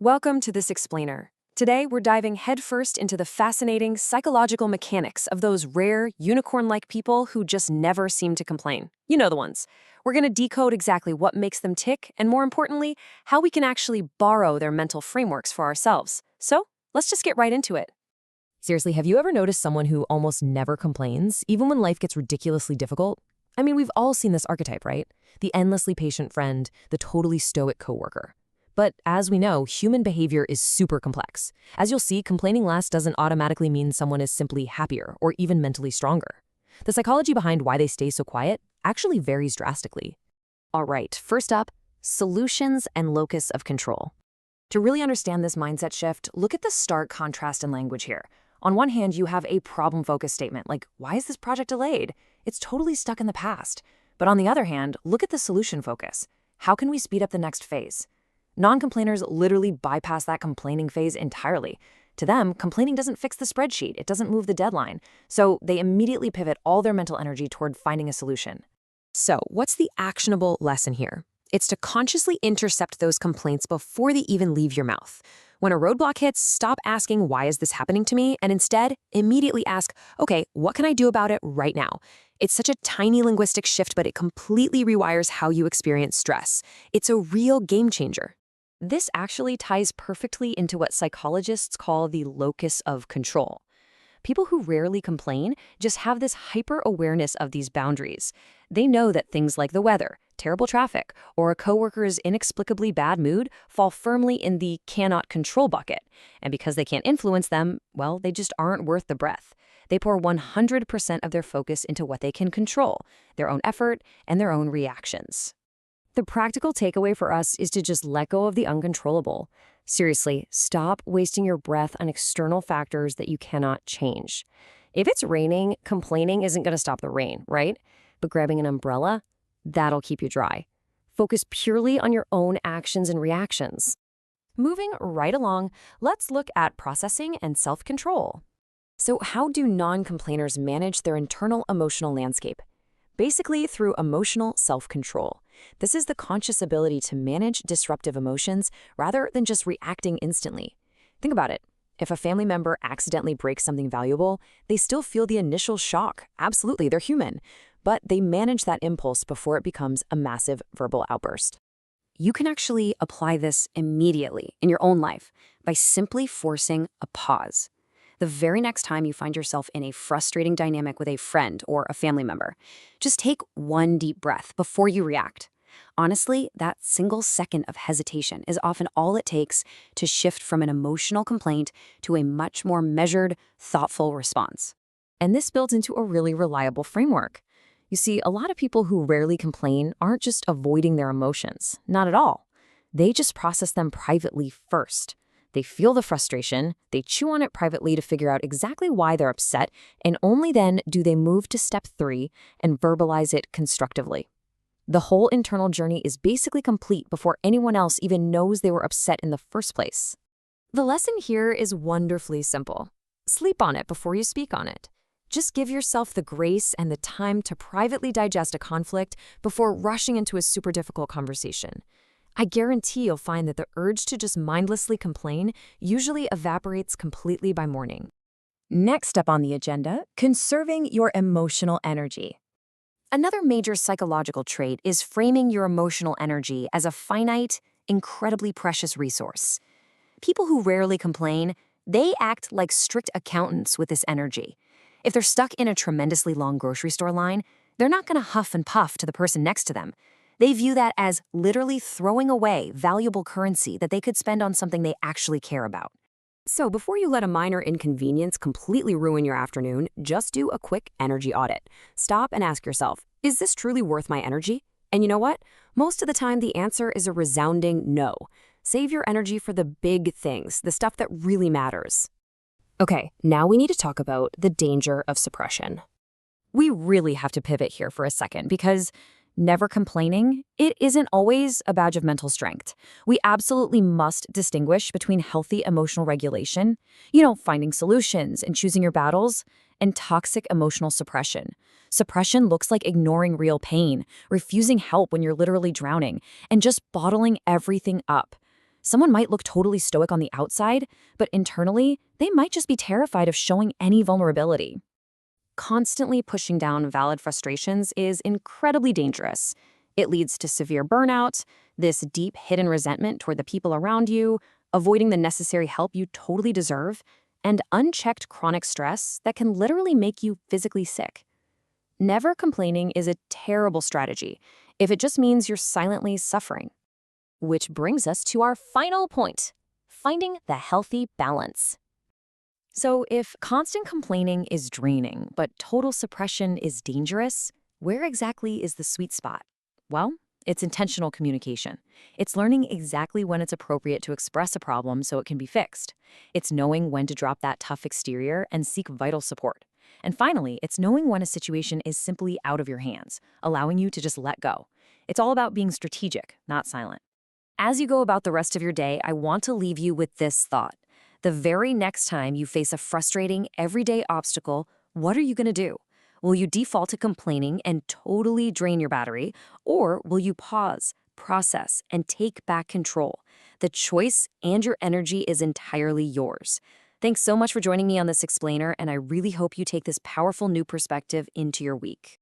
Welcome to This Explainer. Today, we're diving headfirst into the fascinating psychological mechanics of those rare, unicorn-like people who just never seem to complain. You know the ones. We're going to decode exactly what makes them tick, and more importantly, how we can actually borrow their mental frameworks for ourselves. So, let's just get right into it. Seriously, have you ever noticed someone who almost never complains, even when life gets ridiculously difficult? I mean, we've all seen this archetype, right? The endlessly patient friend, the totally stoic coworker. But as we know, human behavior is super complex. As you'll see, complaining less doesn't automatically mean someone is simply happier or even mentally stronger. The psychology behind why they stay so quiet actually varies drastically. All right, first up, solutions and locus of control. To really understand this mindset shift, look at the stark contrast in language here. On one hand, you have a problem-focused statement, like, why is this project delayed? It's totally stuck in the past. But on the other hand, look at the solution focus. How can we speed up the next phase? Non-complainers literally bypass that complaining phase entirely. To them, complaining doesn't fix the spreadsheet, it doesn't move the deadline. So they immediately pivot all their mental energy toward finding a solution. So what's the actionable lesson here? It's to consciously intercept those complaints before they even leave your mouth. When a roadblock hits, stop asking, why is this happening to me? And instead, immediately ask, okay, what can I do about it right now? It's such a tiny linguistic shift, but it completely rewires how you experience stress. It's a real game changer. This actually ties perfectly into what psychologists call the locus of control. People who rarely complain just have this hyper-awareness of these boundaries. They know that things like the weather, terrible traffic, or a coworker's inexplicably bad mood fall firmly in the cannot control bucket. And because they can't influence them, well, they just aren't worth the breath. They pour 100% of their focus into what they can control, their own effort and their own reactions. The practical takeaway for us is to just let go of the uncontrollable. Seriously, stop wasting your breath on external factors that you cannot change. If it's raining, complaining isn't going to stop the rain, right? But grabbing an umbrella, that'll keep you dry. Focus purely on your own actions and reactions. Moving right along, let's look at processing and self-control. So how do non-complainers manage their internal emotional landscape? Basically through emotional self-control. This is the conscious ability to manage disruptive emotions rather than just reacting instantly. Think about it. If a family member accidentally breaks something valuable, they still feel the initial shock. Absolutely, they're human. But they manage that impulse before it becomes a massive verbal outburst. You can actually apply this immediately in your own life by simply forcing a pause. The very next time you find yourself in a frustrating dynamic with a friend or a family member, just take one deep breath before you react. Honestly, that single second of hesitation is often all it takes to shift from an emotional complaint to a much more measured, thoughtful response. And this builds into a really reliable framework. You see, a lot of people who rarely complain aren't just avoiding their emotions. Not at all. They just process them privately first. They feel the frustration, they chew on it privately to figure out exactly why they're upset, and only then do they move to step 3 and verbalize it constructively. The whole internal journey is basically complete before anyone else even knows they were upset in the first place. The lesson here is wonderfully simple. Sleep on it before you speak on it. Just give yourself the grace and the time to privately digest a conflict before rushing into a super difficult conversation. I guarantee you'll find that the urge to just mindlessly complain usually evaporates completely by morning. Next up on the agenda, conserving your emotional energy. Another major psychological trait is framing your emotional energy as a finite, incredibly precious resource. People who rarely complain, they act like strict accountants with this energy. If they're stuck in a tremendously long grocery store line, they're not going to huff and puff to the person next to them. They view that as literally throwing away valuable currency that they could spend on something they actually care about. So before you let a minor inconvenience completely ruin your afternoon, just do a quick energy audit. Stop and ask yourself, is this truly worth my energy? And you know what? Most of the time, the answer is a resounding no. Save your energy for the big things, the stuff that really matters. Okay, now we need to talk about the danger of suppression. We really have to pivot here for a second because never complaining, it isn't always a badge of mental strength. We absolutely must distinguish between healthy emotional regulation, finding solutions and choosing your battles, and toxic emotional suppression. Suppression looks like ignoring real pain, refusing help when you're literally drowning, and just bottling everything up. Someone might look totally stoic on the outside, but internally, they might just be terrified of showing any vulnerability. Constantly pushing down valid frustrations is incredibly dangerous. It leads to severe burnout, this deep hidden resentment toward the people around you, avoiding the necessary help you totally deserve, and unchecked chronic stress that can literally make you physically sick. Never complaining is a terrible strategy if it just means you're silently suffering. Which brings us to our final point, finding the healthy balance. So if constant complaining is draining, but total suppression is dangerous, where exactly is the sweet spot? Well, it's intentional communication. It's learning exactly when it's appropriate to express a problem so it can be fixed. It's knowing when to drop that tough exterior and seek vital support. And finally, it's knowing when a situation is simply out of your hands, allowing you to just let go. It's all about being strategic, not silent. As you go about the rest of your day, I want to leave you with this thought. The very next time you face a frustrating, everyday obstacle, what are you going to do? Will you default to complaining and totally drain your battery? Or will you pause, process, and take back control? The choice and your energy is entirely yours. Thanks so much for joining me on this explainer, and I really hope you take this powerful new perspective into your week.